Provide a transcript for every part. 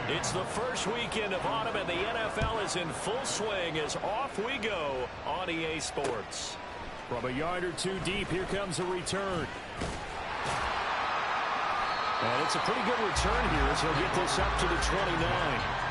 It's the first weekend of autumn, and the NFL is in full swing as off we go on EA Sports. From a yard or two deep, here comes a return. And it's a pretty good return here as he'll get this up to the 29.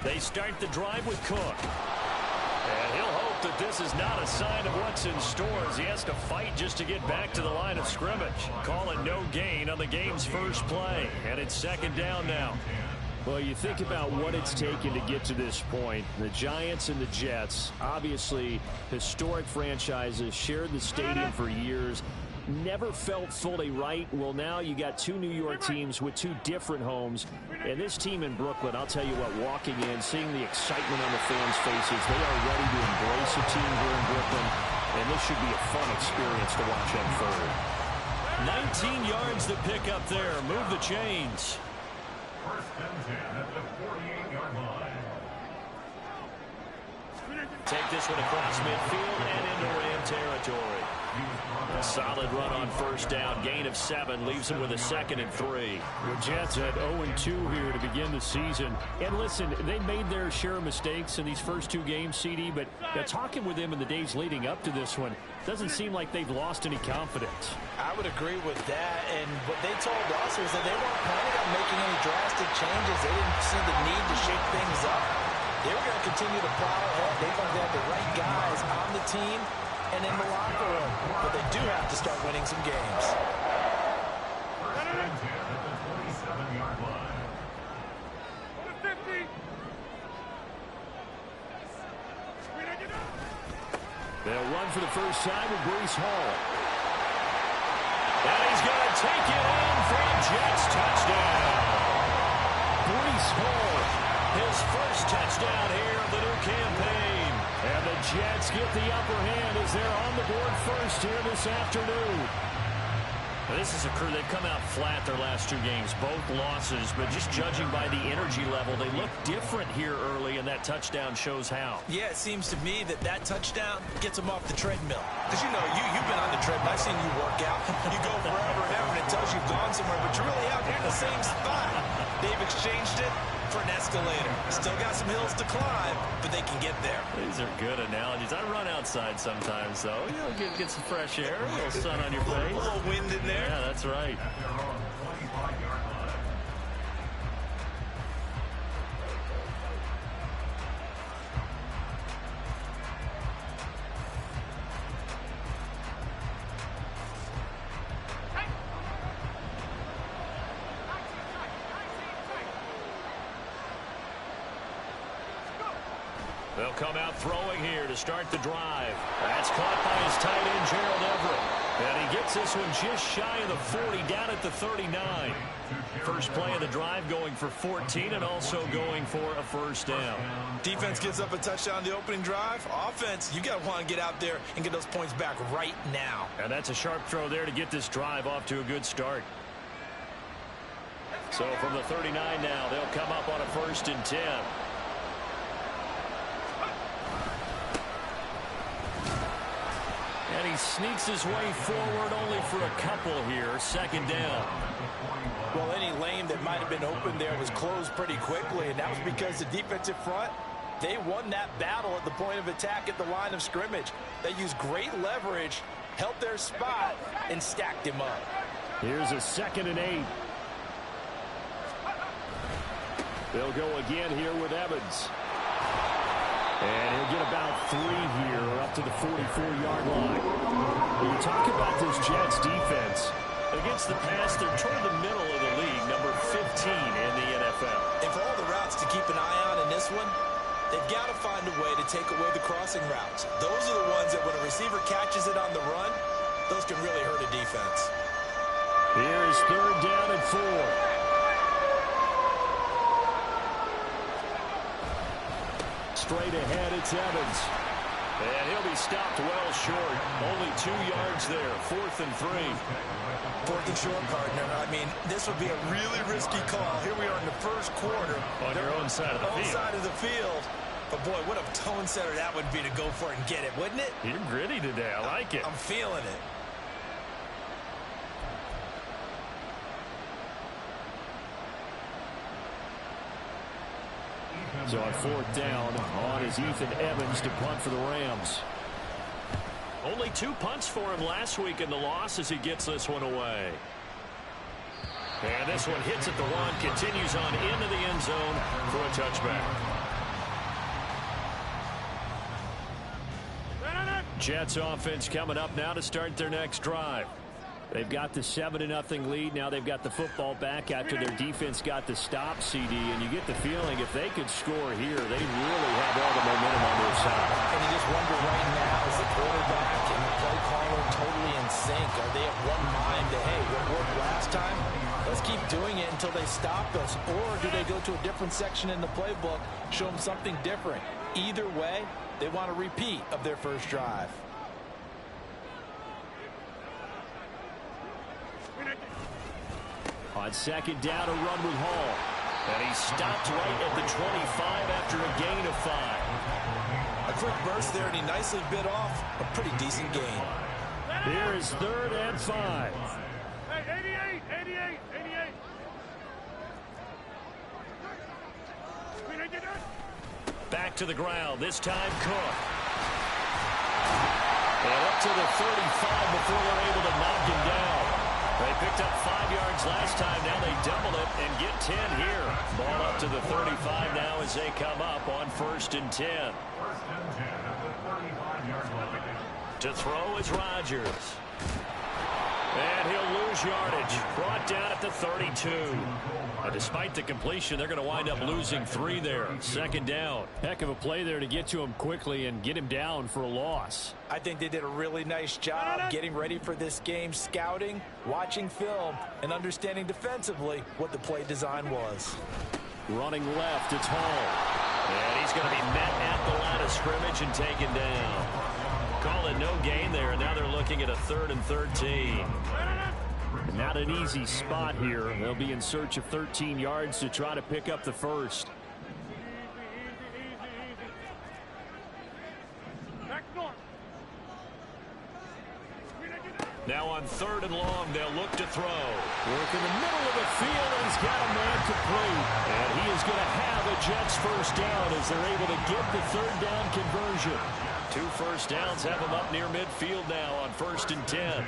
They start the drive with Cook. And he'll hope that this is not a sign of what's in store as he has to fight just to get back to the line of scrimmage. Call it no gain on the game's first play. And it's second down now. Well, you think about what it's taken to get to this point. The Giants and the Jets, obviously historic franchises, shared the stadium for years. Never felt fully right. Well, now you got two New York teams with two different homes. And this team in Brooklyn, I'll tell you what, walking in, seeing the excitement on the fans' faces, they are ready to embrace a team here in Brooklyn. And this should be a fun experience to watch unfold. 19 yards to pick up there. Move the chains. First and 10 at the 48-yard line. Take this one across midfield and into Ram territory. A solid run on first down. Gain of 7 leaves him with a 2nd and 3. The Jets had 0-2 here to begin the season. And listen, they made their share of mistakes in these first 2 games, CD, but talking with them in the days leading up to this one, doesn't seem like they've lost any confidence. I would agree with that, and what they told us was that they weren't planning on making any drastic changes. They didn't see the need to shake things up. They were going to continue to plow ahead. They thought they had the right guys on the team and in the locker room, but they do have to start winning some games. First and 10 at the 27-yard line. They'll run for the first time with Breece Hall. And he's going to take it in for a Jets touchdown. Breece Hall, his first touchdown here of the new campaign. And the Jets get the upper hand as they're on the board first here this afternoon. Now, this is a crew. They've come out flat their last 2 games, both losses, but just judging by the energy level, they look different here early, and that touchdown shows how. Yeah, it seems to me that touchdown gets them off the treadmill. Because, you know, you've been on the treadmill. I've seen you work out. You go forever and ever, and it tells you've gone somewhere, but you're really out here in the same spot. They've exchanged it for an escalator. Still got some hills to climb, but they can get there. These are good analogies. I run outside sometimes, though. You know, get some fresh air, a little sun on your face. A little wind in there. Yeah, that's right. At their own 25-yard line. They'll come out throwing here to start the drive. That's caught by his tight end, Gerald Everett. And he gets this one just shy of the 40, down at the 39. First play of the drive going for 14 and also going for a first down. Defense gives up a touchdown on the opening drive. Offense, you got to want to get out there and get those points back right now. And that's a sharp throw there to get this drive off to a good start. So from the 39 now, they'll come up on a 1st and 10. And he sneaks his way forward only for a couple here. 2nd down. Well, any lane that might have been open there was closed pretty quickly, and that was because the defensive front, they won that battle at the point of attack at the line of scrimmage. They used great leverage, held their spot, and stacked him up. Here's a 2nd and 8. They'll go again here with Evans. And he'll get about 3 here, up to the 44-yard line. When you talk about this Jets defense, against the pass, they're toward the middle of the league, number 15 in the NFL. And for all the routes to keep an eye on in this one, they've got to find a way to take away the crossing routes. Those are the ones that when a receiver catches it on the run, those can really hurt a defense. Here's 3rd down and 4. Straight ahead, it's Evans. And he'll be stopped well short. Only 2 yards there. 4th and 3. 4th and short, partner. I mean, this would be a really risky call. Here we are in the first quarter. On your own side of the field. Side of the field. But, boy, what a tone setter that would be to go for it and get it, wouldn't it? You're gritty today. I like it. I'm feeling it. So on 4th down, on is Ethan Evans to punt for the Rams. Only 2 punts for him last week in the loss as he gets this one away. And this one hits at the 1, continues on into the end zone for a touchback. Jets offense coming up now to start their next drive. They've got the 7-0 lead. Now they've got the football back after their defense got the stop, CD. And you get the feeling if they could score here, they really have all the momentum on their side. And you just wonder right now, is the quarterback and the play caller totally in sync? Are they of one mind that, hey, what worked last time, let's keep doing it until they stop us? Or do they go to a different section in the playbook, show them something different? Either way, they want a repeat of their first drive. On 2nd down, a run with Hall. And he stopped right at the 25 after a gain of 5. A quick burst there, and he nicely bit off a pretty decent gain. Here is 3rd and 5. Hey, 88. Back to the ground, this time Cook. And up to the 35 before they're able to knock him down. They picked up 5 yards last time. Now they double it and get 10 here. Ball up to the 35 now as they come up on 1st and 10. 1st and 10 at the 35-yard line. To throw is Rodgers. And he'll lose yardage. Brought down at the 32. Despite the completion, they're going to wind up losing 3 there. 2nd down. Heck of a play there to get to him quickly and get him down for a loss. I think they did a really nice job getting ready for this game, scouting, watching film, and understanding defensively what the play design was. Running left, it's Hall. And he's going to be met at the line of scrimmage and taken down. Call it no gain there. Now they're looking at a 3rd and 13. Not an easy spot here. They'll be in search of 13 yards to try to pick up the first. Now on 3rd and long, they'll look to throw. Work in the middle of the field, and he's got a man complete. And he is going to have a Jets first down as they're able to get the 3rd down conversion. 2 first downs have them up near midfield now on 1st and 10.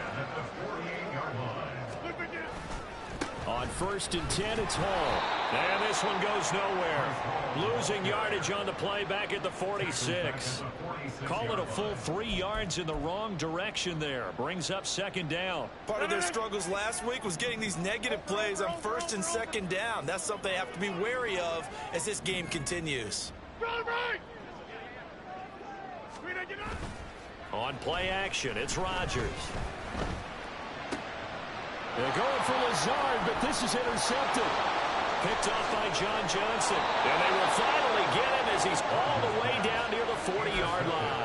On 1st and 10, it's Hall. And this one goes nowhere. Losing yardage on the play back at the 46. Call it a full 3 yards in the wrong direction there. Brings up 2nd down. Part of their struggles last week was getting these negative plays on 1st and 2nd down. That's something they have to be wary of as this game continues. On play action, it's Rodgers. They're going for Lazard, but this is intercepted. Picked off by John Johnson. And they will finally get him as he's all the way down near the 40-yard line.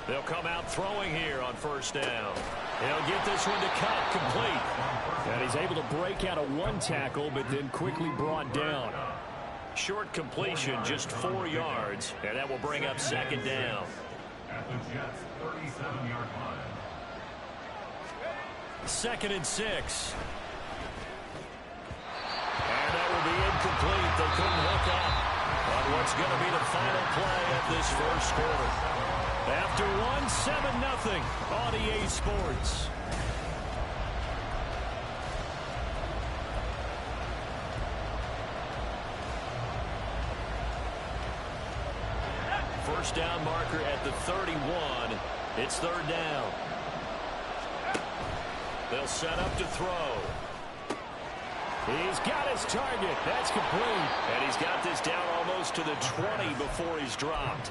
They'll come out throwing here on 1st down. He'll get this one to Cup complete. And he's able to break out of 1 tackle, but then quickly brought down. Short completion, just 4 yards, and that will bring up 2nd down. At the Jets' 37-yard line. 2nd and 6. And that will be incomplete. They couldn't hook up on what's going to be the final play of this first quarter. After 7-0 on EA Sports. First down marker at the 31. It's 3rd down. They'll set up to throw. He's got his target. That's complete. And he's got this down almost to the 20 before he's dropped.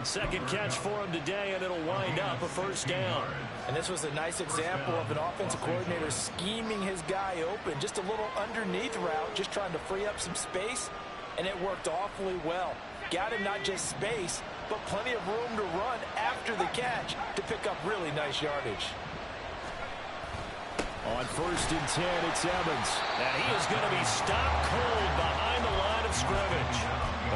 Second catch for him today, and it'll wind up a first down. And this was a nice example of an offensive coordinator scheming his guy open. Just a little underneath route, just trying to free up some space, and it worked awfully well. Got him not just space, but plenty of room to run after the catch to pick up really nice yardage. On 1st and 10, it's Evans. And he is going to be stopped cold behind the line of scrimmage.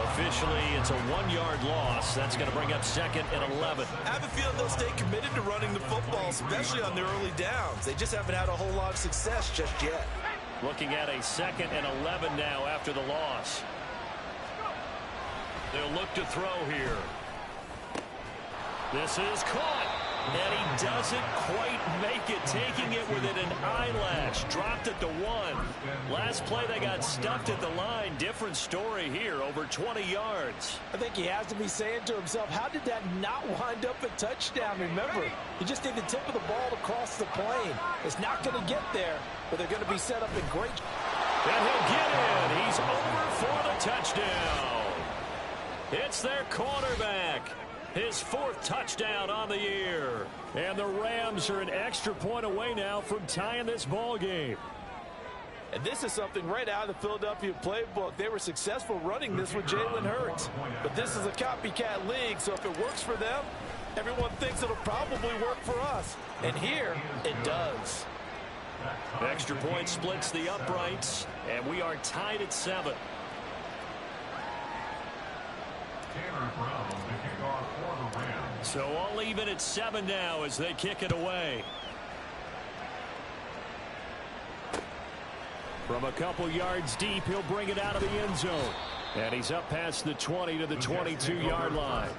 Officially, it's a 1-yard loss. That's going to bring up 2nd and 11. I have a feeling they'll stay committed to running the football, especially on their early downs. They just haven't had a whole lot of success just yet. Looking at a 2nd and 11 now after the loss. They'll look to throw here. This is caught. And he doesn't quite make it, taking it within an eyelash. Dropped at the 1. Last play, they got stuffed at the line. Different story here, over 20 yards. I think he has to be saying to himself, how did that not wind up a touchdown? Remember, you just need the tip of the ball to cross the plane. It's not going to get there, but they're going to be set up in great. And he'll get in. He's over for the touchdown. It's their quarterback. His 4th touchdown on the year. And the Rams are an extra point away now from tying this ball game. And this is something right out of the Philadelphia playbook. They were successful running this with Jalen Hurts. But this is a copycat league, so if it works for them, everyone thinks it'll probably work for us. And here, it does. Extra point splits the uprights, and we are tied at 7. So all even at 7 now as they kick it away. From a couple yards deep, he'll bring it out of the end zone. And he's up past the 20 to the 22-yard line.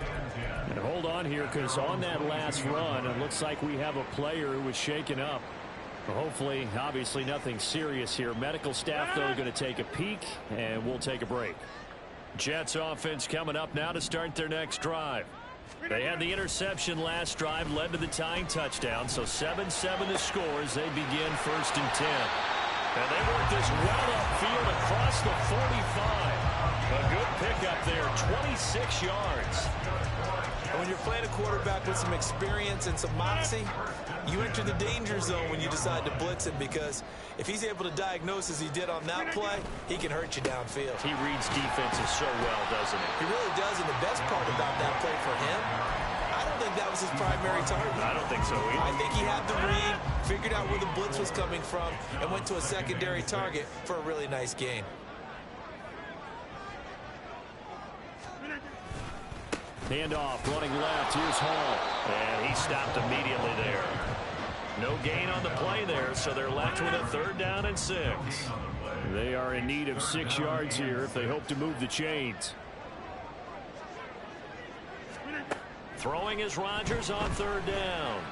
And hold on here, because on that last run, it looks like we have a player who was shaken up. Hopefully, obviously nothing serious here. Medical staff, though, are going to take a peek, and we'll take a break. Jets offense coming up now to start their next drive. They had the interception last drive, led to the tying touchdown, so 7-7 the score as they begin 1st and 10. And they work this well upfield across the 45. A good pickup there, 26 yards. And when you're playing a quarterback with some experience and some moxie, you enter the danger zone when you decide to blitz him, because if he's able to diagnose as he did on that play, he can hurt you downfield. He reads defenses so well, doesn't he? He really does, and the best part about that play for him, I don't think that was his primary target. I don't think so either. I think he had the read, figured out where the blitz was coming from, and went to a secondary target for a really nice gain. Handoff, running left. Here's Hall. And he stopped immediately there. No gain on the play there, so they're left with a 3rd down and 6. They are in need of 6 yards here if they hope to move the chains. Throwing is Rodgers on 3rd down.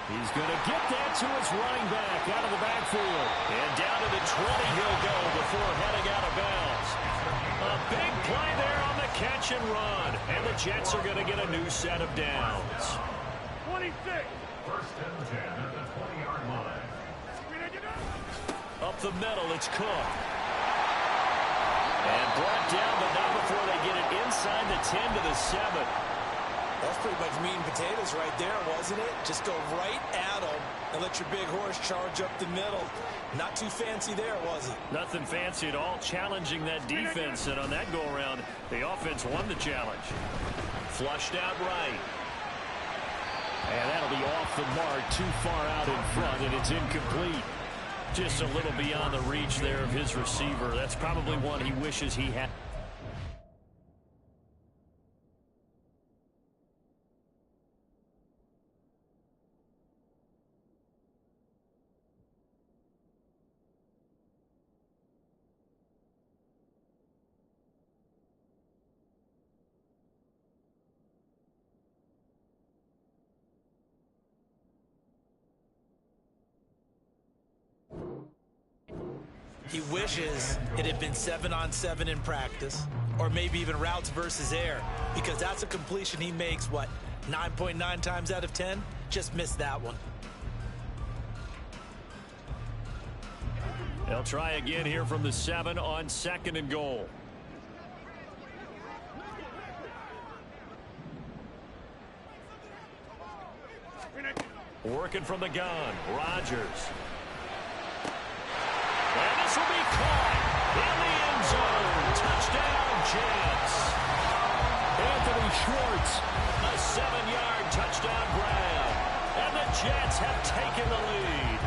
He's going to get that to his running back out of the backfield. And down to the 20 he'll go before heading out of bounds. A big play there on the catch and run. And the Jets are going to get a new set of downs. 26. 1st and 10 at the 20-yard line. Up the middle, it's Cook. And brought down, but not before they get it inside the 10 to the 7. That's pretty much meat and potatoes right there, wasn't it? Just go right at them and let your big horse charge up the middle. Not too fancy there, was it? Nothing fancy at all, challenging that defense. And on that go-around, the offense won the challenge. Flushed out right. And that'll be off the mark, too far out in front, and it's incomplete. Just a little beyond the reach there of his receiver. That's probably one he wishes he had. He wishes it had been 7-on-7 in practice, or maybe even routes versus air, because that's a completion he makes, what, 9.9 times out of 10? Just missed that one. They'll try again here from the 7 on 2nd and goal. Working from the gun, Rodgers. And this will be caught in the end zone. Touchdown, Jets. Anthony Schwartz, a 7-yard touchdown grab. And the Jets have taken the lead.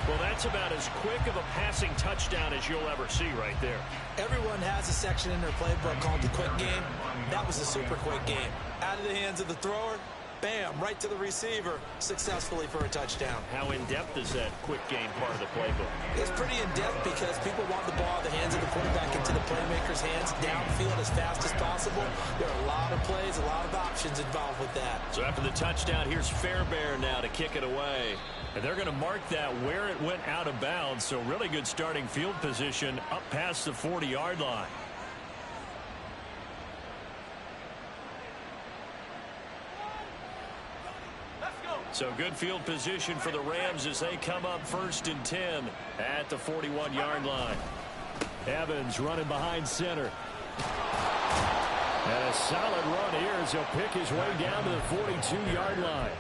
Well, that's about as quick of a passing touchdown as you'll ever see right there. Everyone has a section in their playbook called the quick game. That was a super quick game. Out of the hands of the thrower, bam, right to the receiver, successfully for a touchdown. How in-depth is that quick game part of the playbook? It's pretty in-depth because people want the ball in the hands of the quarterback into the playmaker's hands downfield as fast as possible. There are a lot of plays, a lot of options involved with that. So after the touchdown, here's Fairbairn now to kick it away. And they're going to mark that where it went out of bounds. So really good starting field position up past the 40-yard line. So good field position for the Rams as they come up 1st and 10 at the 41-yard line. Evans running behind center. And a solid run here as he'll pick his way down to the 42-yard line.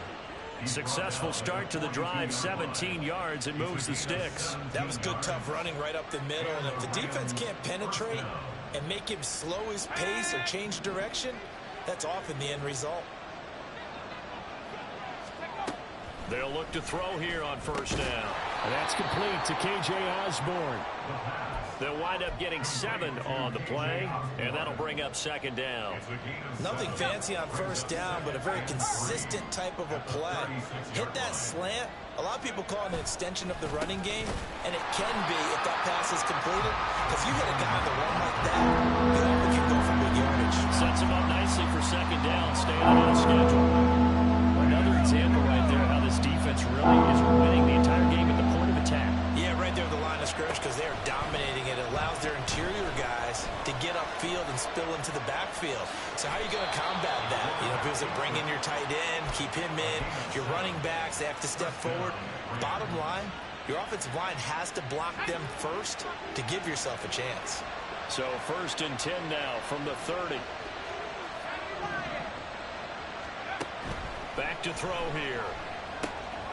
Successful start to the drive, 17 yards, and moves the sticks. That was good, tough running right up the middle. And if the defense can't penetrate and make him slow his pace or change direction, that's often the end result. They'll look to throw here on 1st down. And that's complete to K.J. Osborne. They'll wind up getting 7 on the play, and that'll bring up 2nd down. Nothing fancy on 1st down, but a very consistent type of a play. Hit that slant. A lot of people call it an extension of the running game, and it can be if that pass is completed. If you hit a guy on the run like that, you often can go for big yardage. Sets him up nicely for 2nd down, staying on the schedule. Another example right there how this defense really is winning the entire game at the point of attack. Yeah, right there at the line of scrimmage because they are dominating it. It allows their interior guys to get upfield and spill into the backfield. So how are you going to combat that? You know, if it was to bring in your tight end, keep him in, your running backs, they have to step forward. Bottom line, your offensive line has to block them first to give yourself a chance. So 1st and 10 now from the 30. Back to throw here.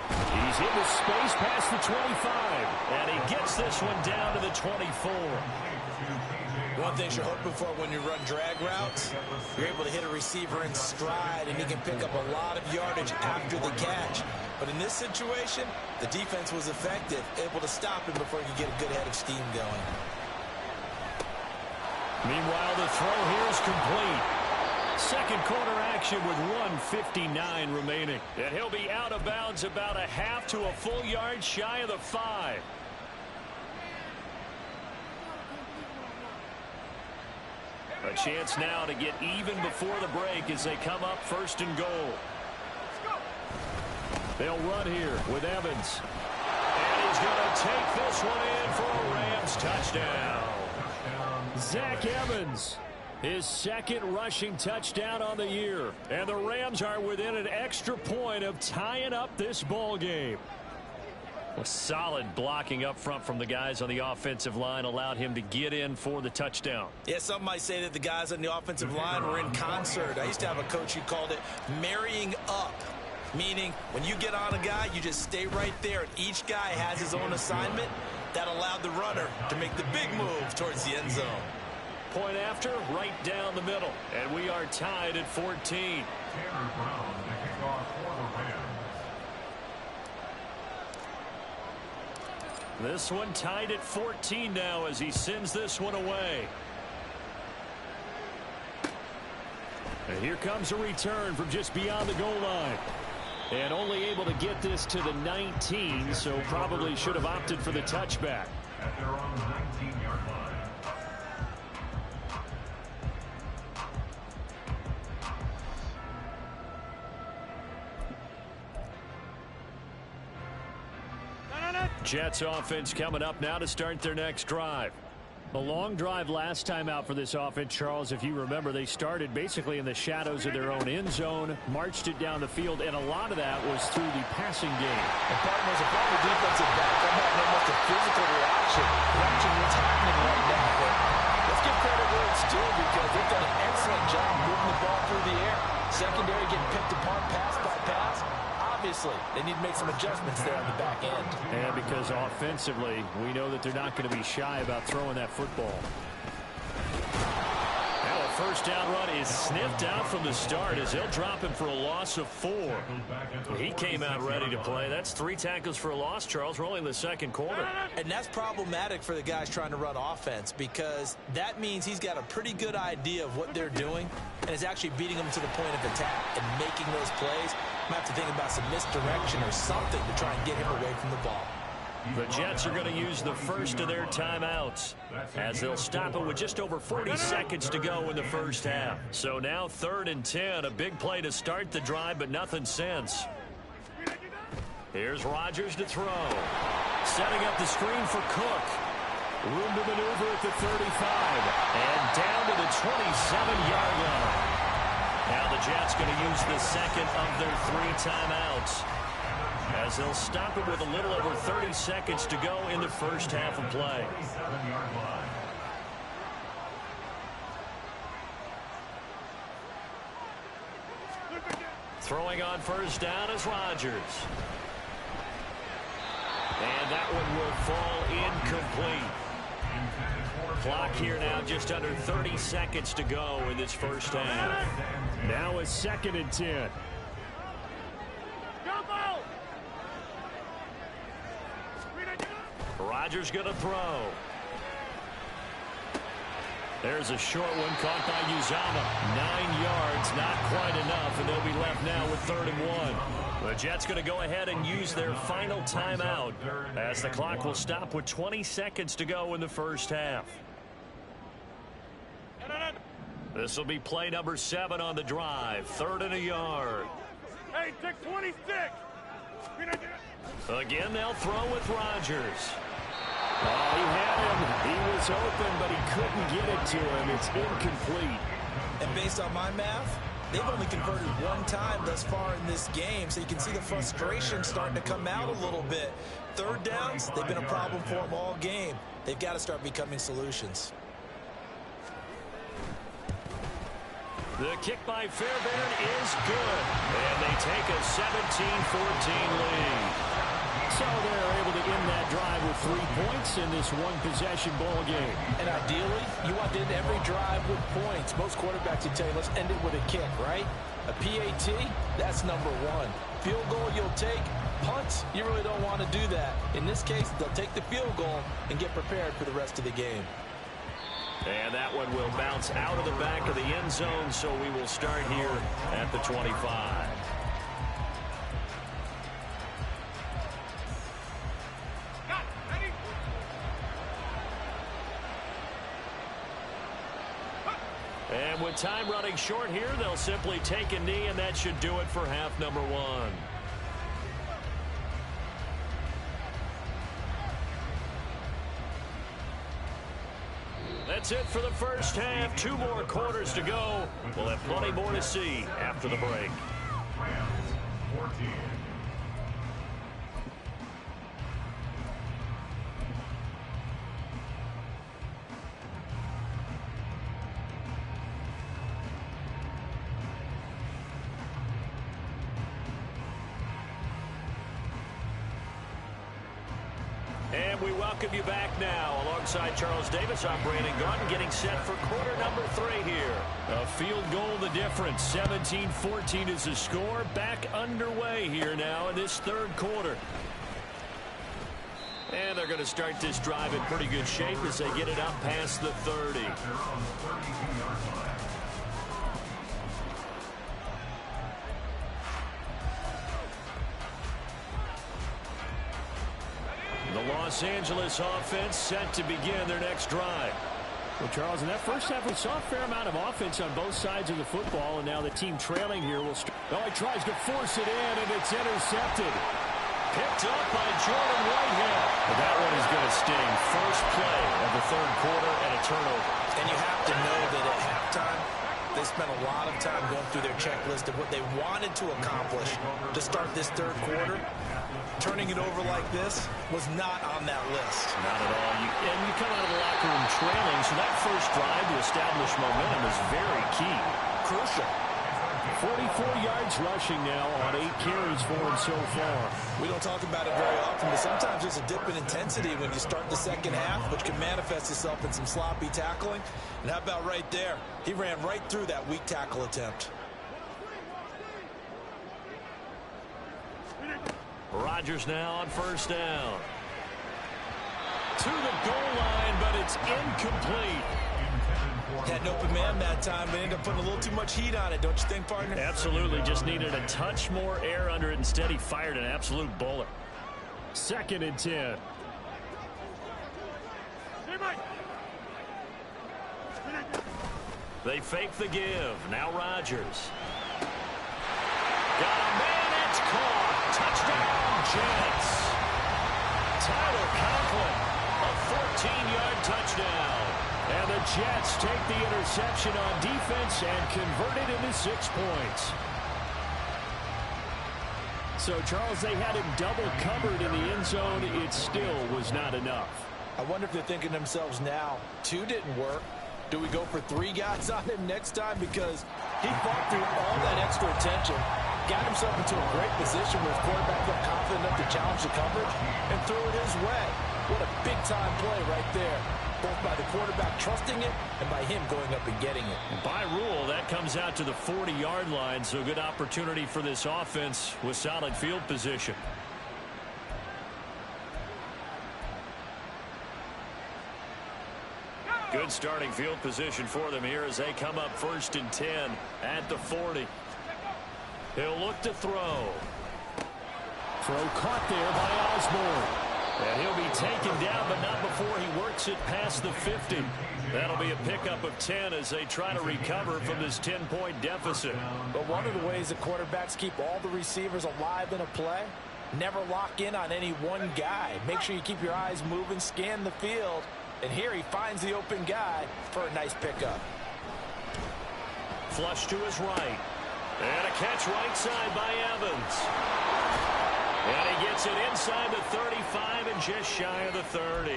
He's into space past the 25. And he gets this one down to the 24. One thing you're hoping for when you run drag routes, you're able to hit a receiver in stride, and he can pick up a lot of yardage after the catch. But in this situation, the defense was effective, able to stop him before he could get a good head of steam going. Meanwhile, the throw here is complete. Second quarter action with 1:59 remaining. And he'll be out of bounds about a half to a full yard shy of the 5. A chance now to get even before the break as they come up 1st and goal. They'll run here with Evans. And he's going to take this one in for a Rams touchdown. Zach Evans, his 2nd rushing touchdown on the year. And the Rams are within an extra point of tying up this ball game. Well, solid blocking up front from the guys on the offensive line allowed him to get in for the touchdown. Yeah, some might say that the guys on the offensive line were in concert. I used to have a coach who called it marrying up, meaning when you get on a guy, you just stay right there, and each guy has his own assignment. That allowed the runner to make the big move towards the end zone. Point after, right down the middle. And we are tied at 14. Tanner Brown to kick off for the Rams. This one tied at 14 now as he sends this one away. And here comes a return from just beyond the goal line. And only able to get this to the 19, so probably should have opted for the touchback. At their own 19-yard line. Jets offense coming up now to start their next drive. A long drive last time out for this offense, Charles. If you remember, they started basically in the shadows of their own end zone, marched it down the field, and a lot of that was through the passing game. And partners, if I'm the defensive back, I'm having almost a physical reaction watching what's happening right now. But let's give credit where it's due because they've done an excellent job moving the ball through the air. Secondary getting picked apart pass by pass. Obviously, they need to make some adjustments there on the back end. And because offensively, we know that they're not going to be shy about throwing that football. Now a first down run is sniffed out from the start as they'll drop him for a loss of 4. He came out ready to play. That's 3 tackles for a loss, Charles, rolling the second quarter. And that's problematic for the guys trying to run offense because that means he's got a pretty good idea of what they're doing and is actually beating them to the point of attack and making those plays. Might have to think about some misdirection or something to try and get him away from the ball. The Jets are going to use the first of their timeouts as they'll stop it with just over 40 seconds to go in the first half. So now 3rd and 10, a big play to start the drive, but nothing since. Here's Rodgers to throw. Setting up the screen for Cook. Room to maneuver at the 35 and down to the 27-yard line. Now the Jets going to use the second of their 3 timeouts as they'll stop it with a little over 30 seconds to go in the first half of play. Throwing on first down is Rodgers. And that one will fall incomplete. Clock here now just under 30 seconds to go in this first half. Now a 2nd and 10. Rodgers going to throw. There's a short one caught by Uzama. 9 yards, not quite enough, and they'll be left now with 3rd and 1. The Jets going to go ahead and use their final timeout as the clock will stop with 20 seconds to go in the first half. This will be play number 7 on the drive. 3rd and a yard. Hey, take 26. Again, they'll throw with Rodgers. Oh, he had him. He was open, but he couldn't get it to him. It's incomplete. And based on my math, they've only converted 1 time thus far in this game, so you can see the frustration starting to come out a little bit. 3rd downs, they've been a problem for them all game. They've got to start becoming solutions. The kick by Fairbairn is good, and they take a 17-14 lead. So they're able to end that drive with 3 points in this one-possession ball game. And ideally, you want to end every drive with points. Most quarterbacks would tell you, let's end it with a kick, right? A PAT, that's number 1. Field goal you'll take. Punts, you really don't want to do that. In this case, they'll take the field goal and get prepared for the rest of the game. And that one will bounce out of the back of the end zone, so we will start here at the 25. And with time running short here, they'll simply take a knee, and that should do it for half number 1. That's it for the first half. 2 more quarters to go. We'll have plenty more to see after the break. Rams 14. And we welcome you back now. Alongside Charles Davis, I'm Brandon Gaudin, getting set for quarter number 3 here. A field goal the difference. 17-14 is the score. Back underway here now in this 3rd quarter. And they're going to start this drive in pretty good shape as they get it up past the 30. The Los Angeles offense set to begin their next drive. Well, Charles, in that first half, we saw a fair amount of offense on both sides of the football, and now the team trailing here will start. Oh, he tries to force it in, and it's intercepted. Picked up by Jordan Whitehead. But that one is going to sting. First play of the third quarter and a turnover. And you have to know that at halftime, they spent a lot of time going through their checklist of what they wanted to accomplish to start this third quarter. Turning it over like this was not on that list. Not at all. And you come out of the locker room trailing, so that first drive to establish momentum is very key. Crucial. 44 yards rushing now on 8 carries for him so far. We don't talk about it very often, but sometimes there's a dip in intensity when you start the second half, which can manifest itself in some sloppy tackling. And how about right there? He ran right through that weak tackle attempt. Rodgers now on first down. To the goal line, but it's incomplete. Had an open man that time, but ended up putting a little too much heat on it, don't you think, partner? Absolutely. Just needed a touch more air under it. Instead, he fired an absolute bullet. 2nd and 10. They fake the give. Now Rodgers. Got a man. It's caught. Touchdown, Jets. Tyler Conklin, a 14-yard touchdown. And the Jets take the interception on defense and convert it into 6 points. So, Charles, they had him double covered in the end zone. It still was not enough. I wonder if they're thinking to themselves now, 2 didn't work. Do we go for 3 guys on him next time? Because he fought through all that extra attention, got himself into a great position where his quarterback felt confident enough to challenge the coverage and threw it his way. What a big-time play right there, both by the quarterback trusting it and by him going up and getting it. By rule, that comes out to the 40-yard line, so good opportunity for this offense with solid field position. Good starting field position for them here as they come up 1st and 10 at the 40. He'll look to throw. Throw caught there by Osborne. And he'll be taken down, but not before he works it past the 50. That'll be a pickup of 10 as they try to recover from this 10-point deficit. But one of the ways that quarterbacks keep all the receivers alive in a play, never lock in on any one guy. Make sure you keep your eyes moving, scan the field. And here he finds the open guy for a nice pickup. Flush to his right. And a catch right side by Evans. And he gets it inside the 35 and just shy of the 30.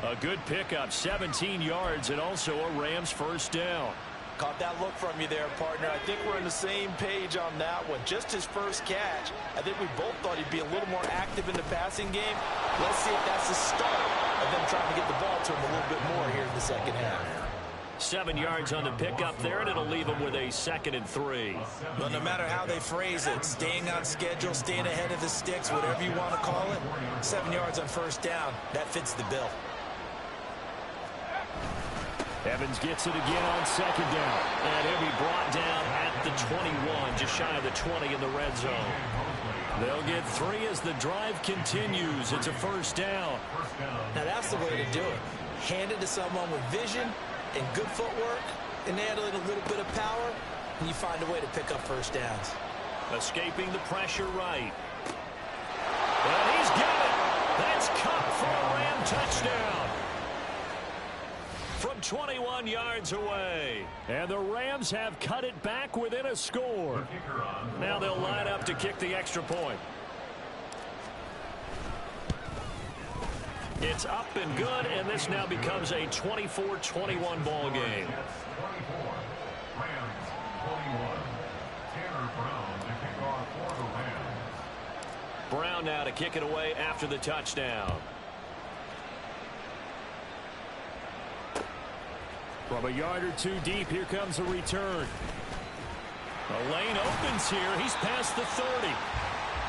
A good pickup, 17 yards, and also a Rams first down. Caught that look from you there, partner. I think we're on the same page on that one. Just his first catch. I think we both thought he'd be a little more active in the passing game. Let's see if that's the start of them trying to get the ball to him a little bit more here in the second half. 7 yards on the pickup there, and it'll leave him with a 2nd and 3. Well, no matter how they phrase it, staying on schedule, staying ahead of the sticks, whatever you want to call it, 7 yards on first down, that fits the bill. Evans gets it again on 2nd down. And he'll be brought down at the 21, just shy of the 20 in the red zone. They'll get 3 as the drive continues. It's a first down. Now that's the way to do it. Hand it to someone with vision and good footwork, and add in a little bit of power, and you find a way to pick up first downs. Escaping the pressure right. And he's got it. That's caught for a Ram touchdown. From 21 yards away. And the Rams have cut it back within a score. Now they'll line up to kick the extra point. It's up and good, and this now becomes a 24-21 ball game. Brown now to kick it away after the touchdown. From a yard or 2 deep, here comes a return. The lane opens here. He's past the 30.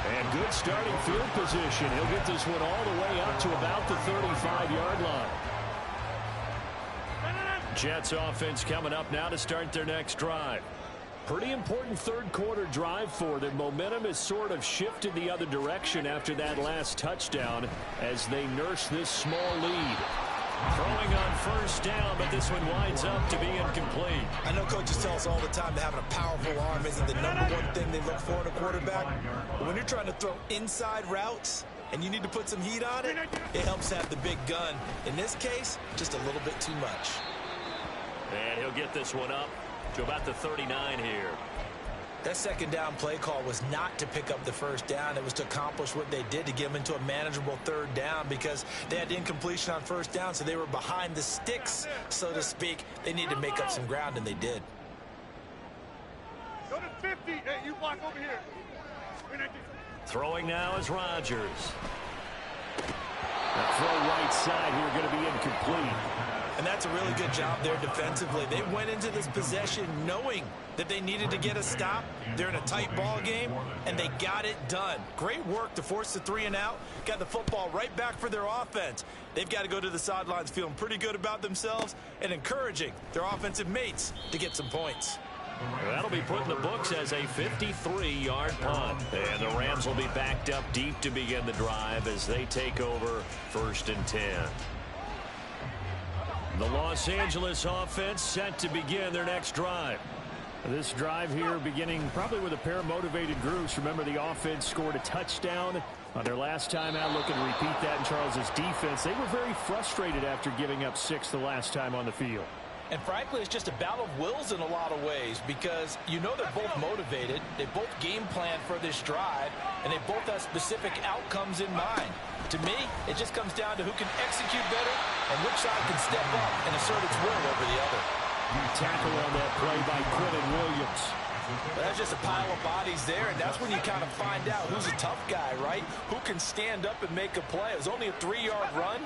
And good starting field position. He'll get this one all the way up to about the 35-yard line. Jets offense coming up now to start their next drive. Pretty important third quarter drive for them. Momentum has sort of shifted the other direction after that last touchdown as they nurse this small lead. Throwing on first down, but this one winds up to be incomplete. I know coaches tell us all the time that having a powerful arm isn't the #1 thing they look for in a quarterback. But when you're trying to throw inside routes and you need to put some heat on it, it helps have the big gun. In this case, just a little bit too much. And he'll get this one up to about the 39 here. That second down play call was not to pick up the first down. It was to accomplish what they did, to get them into a manageable third down, because they had incompletion on first down, so they were behind the sticks, so to speak. They needed to make up some ground, and they did. Go to 50. Hey, you block over here. Throwing now is Rodgers. The throw right side here going to be incomplete. And that's a really good job there defensively. They went into this possession knowing that they needed to get a stop. They're in a tight ball game, and they got it done. Great work to force the 3 and out. Got the football right back for their offense. They've got to go to the sidelines feeling pretty good about themselves and encouraging their offensive mates to get some points. That'll be put in the books as a 53-yard punt. And the Rams will be backed up deep to begin the drive as they take over 1st and 10. The Los Angeles offense set to begin their next drive. This drive here beginning probably with a pair of motivated groups. Remember, the offense scored a touchdown on their last time out, looking to repeat that in Charles's defense. They were very frustrated after giving up 6 the last time on the field. And frankly, it's just a battle of wills in a lot of ways, because you know they're both motivated, they both game plan for this drive, and they both have specific outcomes in mind. To me, it just comes down to who can execute better and which side can step up and assert its will over the other. Tackle on that play by Quinton Williams. But that's just a pile of bodies there, and that's when you kind of find out who's a tough guy, right? Who can stand up and make a play. It was only a 3-yard run,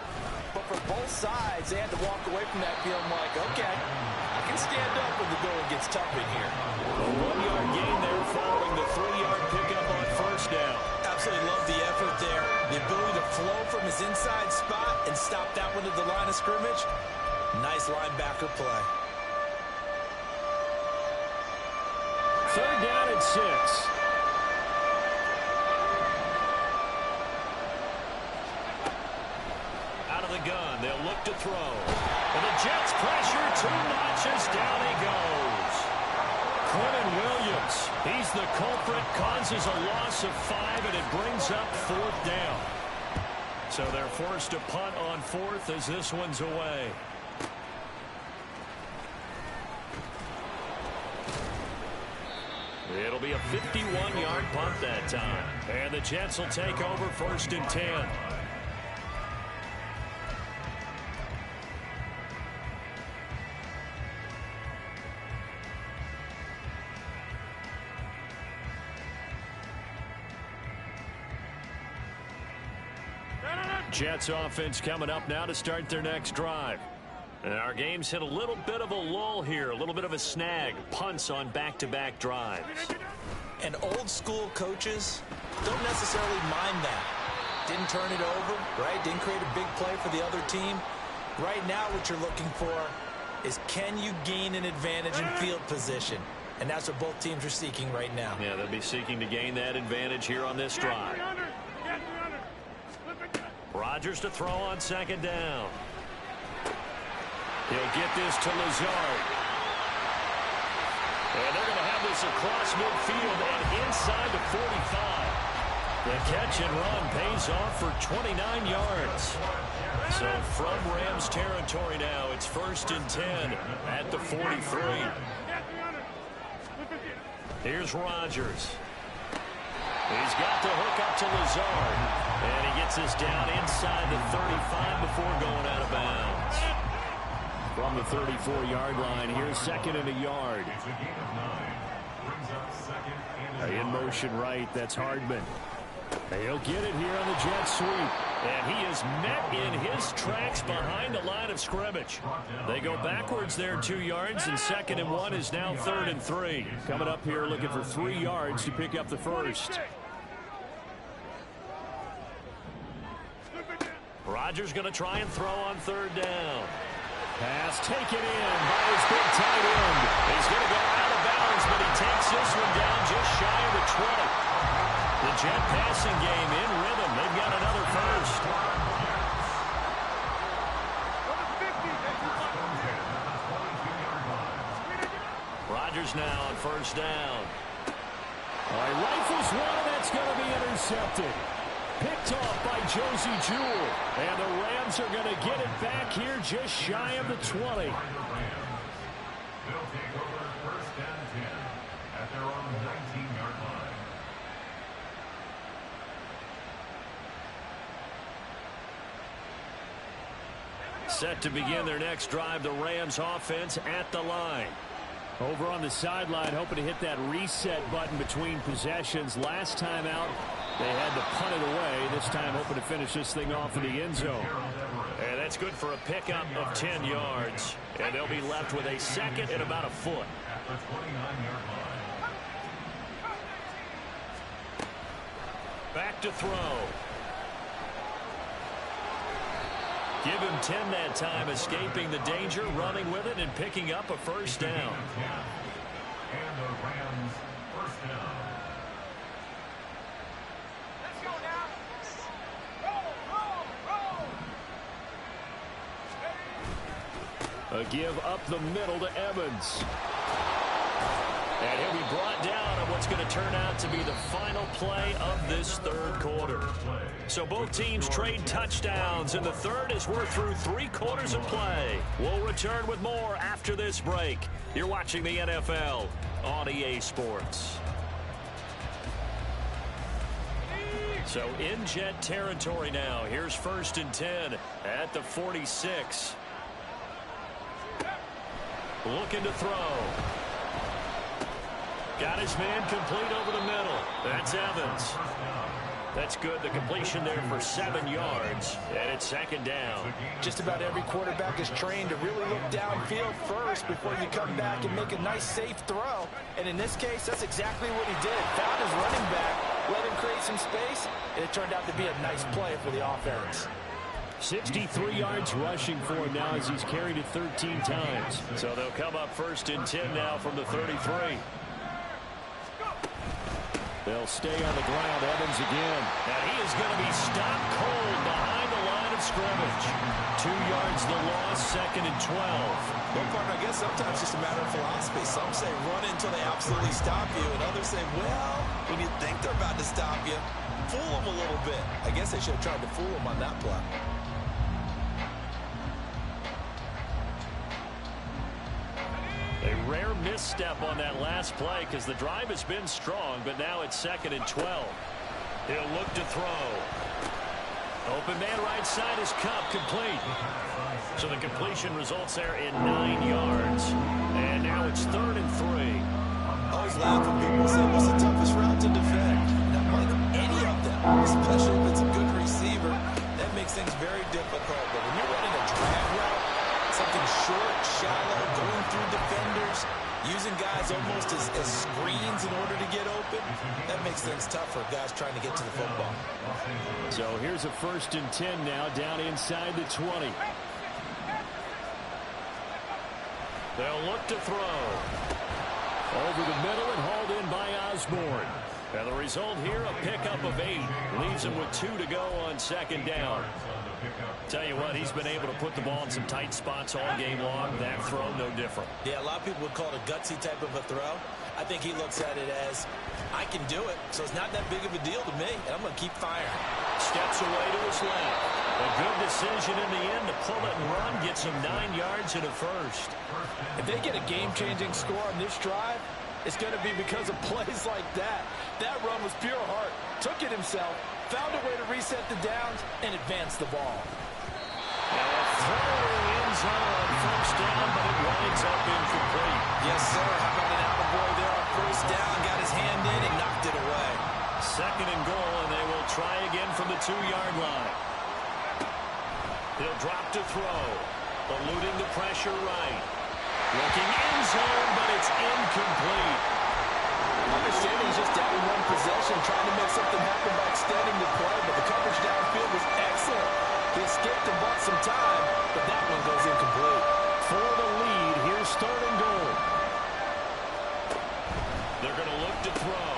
but for both sides, they had to walk away from that feeling like, okay, I can stand up when the going gets tough in here. A 1-yard gain there following the 3-yard pickup on first down. Absolutely love the effort there. The ability to flow from his inside spot and stop that one at the line of scrimmage. Nice linebacker play. 3rd down and 6. Out of the gun, they'll look to throw. And the Jets pressure, 2 notches, down he goes. Quinton Williams, he's the culprit, causes a loss of 5, and it brings up 4th down. So they're forced to punt on 4th as this one's away. It'll be a 51-yard punt that time. And the Jets will take over 1st and 10. Jets offense coming up now to start their next drive. And our game's hit a little bit of a lull here, a little bit of a snag. Punts on back-to-back drives. And old school coaches don't necessarily mind that. Didn't turn it over, right? Didn't create a big play for the other team. Right now what you're looking for is, can you gain an advantage in field position? And that's what both teams are seeking right now. Yeah, they'll be seeking to gain that advantage here on this drive. Rodgers to throw on 2nd down. He'll get this to Lazard. And they're going to have this across midfield and inside the 45. The catch and run pays off for 29 yards. So from Rams territory now, it's 1st and 10 at the 43. Here's Rodgers. He's got the hook up to Lazard. And he gets this down inside the 35 before going out of bounds. From the 34-yard line, here's 2nd and a yard. In motion right, that's Hardman. He'll get it here on the jet sweep. And he is met in his tracks behind the line of scrimmage. They go backwards there 2 yards, and 2nd and 1 is now 3rd and 3. Coming up here looking for 3 yards to pick up the first. Rodgers going to try and throw on 3rd down. Pass taken in by his big tight end. He's going to go out of bounds, but he takes this one down just shy of the 20. The Jet passing game in rhythm. They've got another first. Raiders now on first down. All right, rifles one, that's going to be intercepted. Picked off by Josie Jewell. And the Rams are going to get it back here just shy of the 20. They'll take over first and 10 at their own 19-yard line. Set to begin their next drive, the Rams offense at the line. Over on the sideline, hoping to hit that reset button between possessions. Last time out, they had to punt it away. This time, hoping to finish this thing off in the end zone. And that's good for a pickup of 10 yards. And they'll be left with a second and about a foot. At the 29-yard line. Back to throw. Give him 10 that time, escaping the danger, running with it, and picking up a first down. And the Rams first down. Let's go now. Roll. A give up the middle to Evans. And he'll be brought down on what's going to turn out to be the final play of this third quarter. So both teams trade touchdowns in the third as we're through 3 quarters of play. We'll return with more after this break. You're watching the NFL on EA Sports. So in Jet territory now. Here's first and 10 at the 46. Looking to throw. Got his man complete over the middle. That's Evans. That's good. The completion there for 7 yards. And it's second down. Just about every quarterback is trained to really look downfield first before you come back and make a nice, safe throw. And in this case, that's exactly what he did. Found his running back, let him create some space, and it turned out to be a nice play for the offense. 63 yards rushing for him now as he's carried it 13 times. So they'll come up first and 10 now from the 33. They'll stay on the ground. Evans again. And he is going to be stopped cold behind the line of scrimmage. 2 yards the loss, second and 12. Well, partner, I guess sometimes it's just a matter of philosophy. Some say run until they absolutely stop you, and others say, well, when you think they're about to stop you, fool them a little bit. I guess they should have tried to fool them on that play. A rare misstep on that last play because the drive has been strong, but now it's second and 12. He'll look to throw. Open man right side is Cup, complete. So the completion results there in 9 yards. And now it's third and 3. Always laugh when people say, what's the toughest route to defend? Not like any of them, especially if it's a good receiver. That makes things very difficult. But when you're running a drag route, something short, shallow, going through defenders, using guys almost as screens in order to get open, that makes things tough for guys trying to get to the football. So here's a first and 10 now down inside the 20. They'll look to throw. Over the middle and hauled in by Osborne. And the result here, a pickup of 8. Leaves him with 2 to go on second down. Tell you what, he's been able to put the ball in some tight spots all game long. That throw, no different. Yeah, a lot of people would call it a gutsy type of a throw. I think he looks at it as, I can do it, so it's not that big of a deal to me, and I'm going to keep firing. Steps away to his left. A good decision in the end to pull it and run, gets him 9 yards and a first. If they get a game-changing score on this drive, it's going to be because of plays like that. That run was pure heart. Took it himself, found a way to reset the downs, and advance the ball. And throwing end zone on first down, but it winds up incomplete. Yes, sir. How about an attaboy there on first down? Got his hand in and knocked it away. Second and goal, and they will try again from the 2-yard line. He'll drop to throw. Eluding the pressure right. Looking end zone, but it's incomplete. Understanding he's just down in one possession, trying to make something happen by extending the play, but the coverage downfield was excellent. He escaped and bought some time, but that one goes incomplete. For the lead, here's third and goal. They're going to look to throw.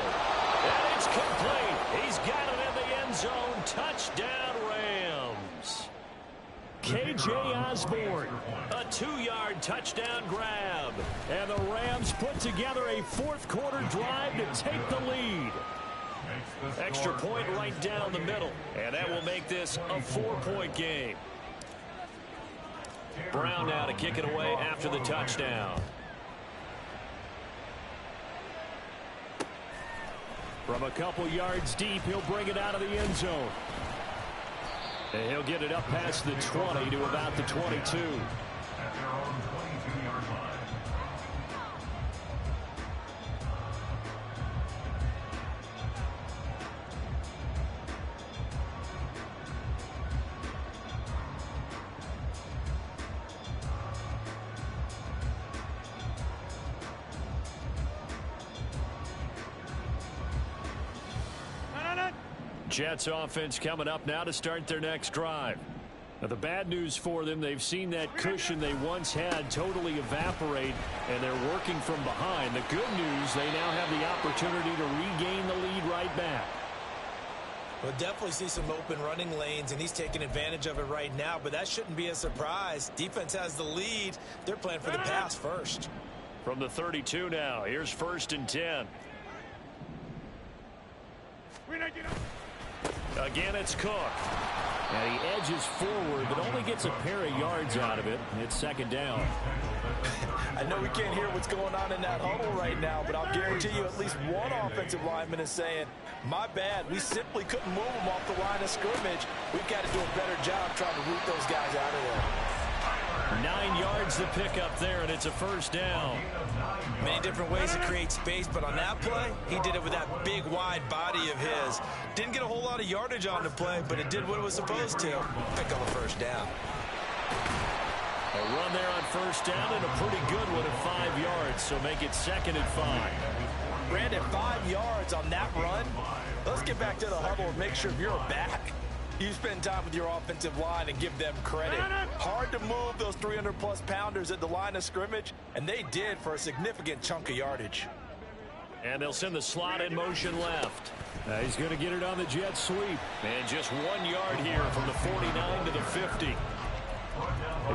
And it's complete. He's got it in the end zone. Touchdown, Rams. K.J. Osborne. A 2-yard touchdown grab. And the Rams put together a fourth-quarter drive to take the lead. Extra point right down the middle. And that will make this a 4-point game. Brown now to kick it away after the touchdown. From a couple yards deep, he'll bring it out of the end zone. And he'll get it up past the 20 to about the 22. At their own 22-yard line. Jets offense coming up now to start their next drive. Now, the bad news for them, they've seen that cushion they once had totally evaporate, and they're working from behind. The good news, they now have the opportunity to regain the lead right back. We'll definitely see some open running lanes, and he's taking advantage of it right now, but that shouldn't be a surprise. Defense has the lead. They're playing for the pass first. From the 32 now, here's 1st and 10. Again, it's Cook. And he edges forward, but only gets a pair of yards out of it. It's 2nd down. I know we can't hear what's going on in that huddle right now, but I'll guarantee you at least one offensive lineman is saying, my bad, we simply couldn't move them off the line of scrimmage. We've got to do a better job trying to root those guys out of there. 9 yards to pick up there, and it's a 1st down. Many different ways to create space, but on that play, he did it with that big, wide body of his. Didn't get a whole lot of yardage on the play, but it did what it was supposed to. Pick up a 1st down. A run there on 1st down, and a pretty good one at 5 yards, so make it 2nd and 5. Brandon, 5 yards on that run. Let's get back to the huddle and make sure you're back. You spend time with your offensive line and give them credit. Hard to move those 300-plus pounders at the line of scrimmage, and they did for a significant chunk of yardage. And they'll send the slot in motion left. He's going to get it on the jet sweep. And just 1 yard here from the 49 to the 50.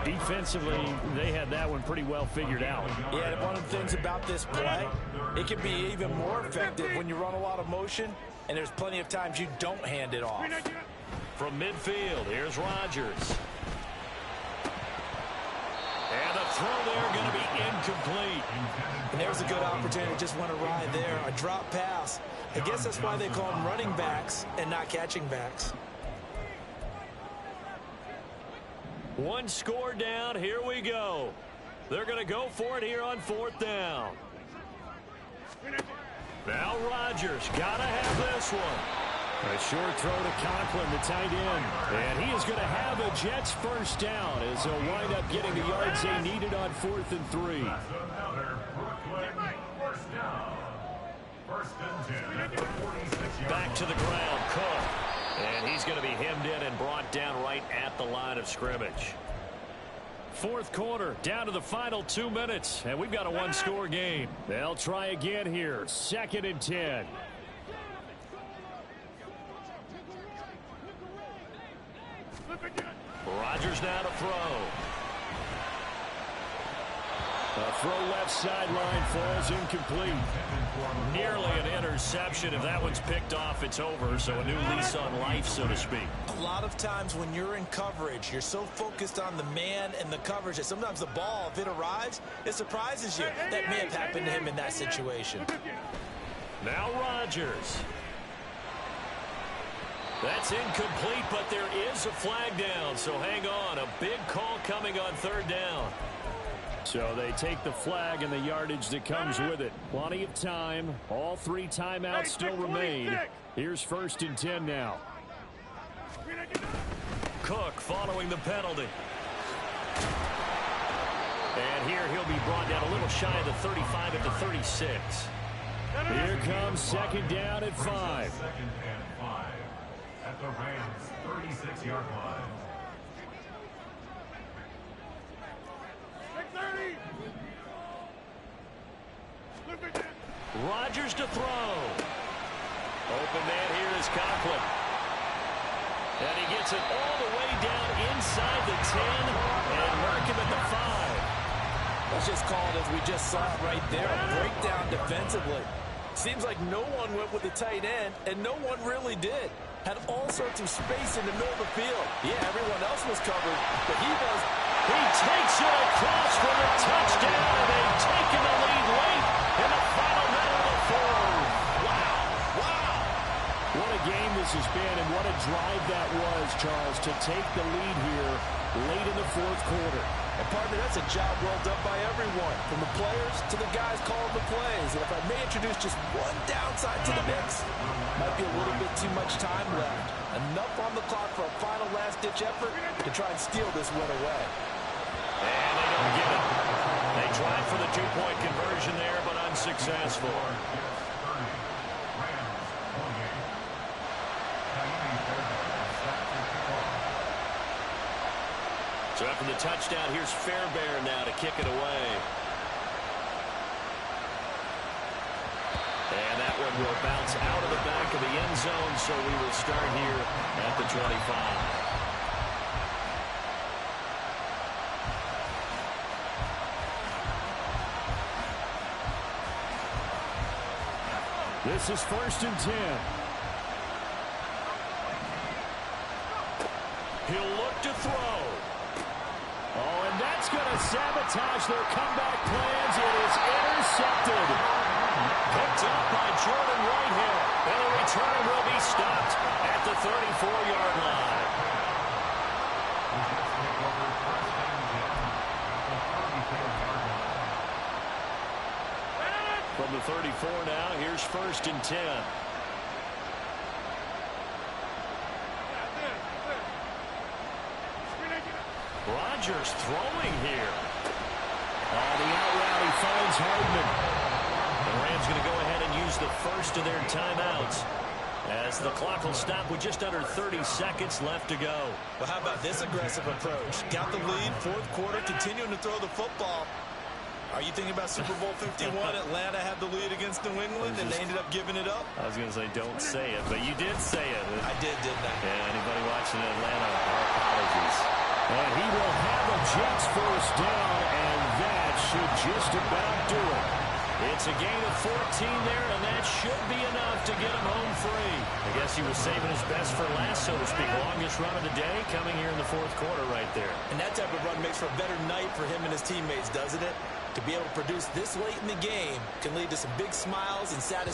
Defensively, they had that one pretty well figured out. Yeah, and one of the things about this play, it can be even more effective when you run a lot of motion, and there's plenty of times you don't hand it off. From midfield, here's Rodgers. And the throw there going to be incomplete. And there's a good opportunity. Just went awry there. A drop pass. I guess that's why they call them running backs and not catching backs. 1 score down. Here we go. They're going to go for it here on 4th down. Now Rodgers got to have this one. A short throw to Conklin, the tight end. And he is going to have a Jets 1st down as they'll wind up getting the yards they needed on 4th and 3. Back to the ground, Cook. And he's going to be hemmed in and brought down right at the line of scrimmage. 4th quarter, down to the final 2 minutes, and we've got a 1-score game. They'll try again here, 2nd and 10. Rodgers now to throw. A throw left sideline falls incomplete. Nearly an interception. If that one's picked off, it's over. So a new lease on life, so to speak. A lot of times when you're in coverage, you're so focused on the man and the coverage that sometimes the ball, if it arrives, it surprises you. That may have happened to him in that situation. Now Rodgers. That's incomplete, but there is a flag down, so hang on. A big call coming on 3rd down. So they take the flag and the yardage that comes with it. Plenty of time. All 3 timeouts still remain. Here's 1st and 10 now. Cook following the penalty. And here he'll be brought down a little shy of the 35 at the 36. Here comes 2nd down at 5. 2nd and 5 at the Rams' 36-yard line. Rodgers to throw. Open man here is Conklin. And he gets it all the way down inside the 10 and mark him at the 5. Let's just call it as we just saw it right there, a breakdown defensively. Seems like no one went with the tight end, and no one really did. Had all sorts of space in the middle of the field. Yeah, everyone else was covered, but he does. He takes it across for the touchdown, and they've taken the lead late in the final minute of the fourth. Wow, wow. What a game this has been, and what a drive that was, Charles, to take the lead here late in the fourth quarter. And partner, that's a job well done by everyone, from the players to the guys calling the plays. And if I may introduce just one downside to the mix, might be a little bit too much time left. Enough on the clock for a final last-ditch effort to try and steal this win away. And they don't get it. They tried for the two-point conversion there, but unsuccessful. So after the touchdown, here's Fairbairn now to kick it away. And that one will bounce out of the back of the end zone, so we will start here at the 25. This is 1st and 10. He'll look to throw. Oh, and that's going to sabotage their comeback plans. It is intercepted. Picked up by Jordan Whitehead. And the return will be stopped at the 34-yard line. From the 34 now, here's 1st and 10. Rodgers throwing here. The out route, he finds Hardman. The Rams going to go ahead and use the first of their timeouts as the clock will stop with just under 30 seconds left to go. Well, how about this aggressive approach? Got the lead, fourth quarter, continuing to throw the football. Are you thinking about Super Bowl 51? Atlanta had the lead against New England, and they ended up giving it up? I was going to say, don't say it, but you did say it. I did, didn't I? Yeah, anybody watching Atlanta, our apologies. And he will have a Jets first down, and that should just about do it. It's a gain of 14 there, and that should be enough to get him home free. I guess he was saving his best for last, so to speak. Longest run of the day coming here in the fourth quarter right there. And that type of run makes for a better night for him and his teammates, doesn't it? To be able to produce this late in the game can lead to some big smiles and satisfaction.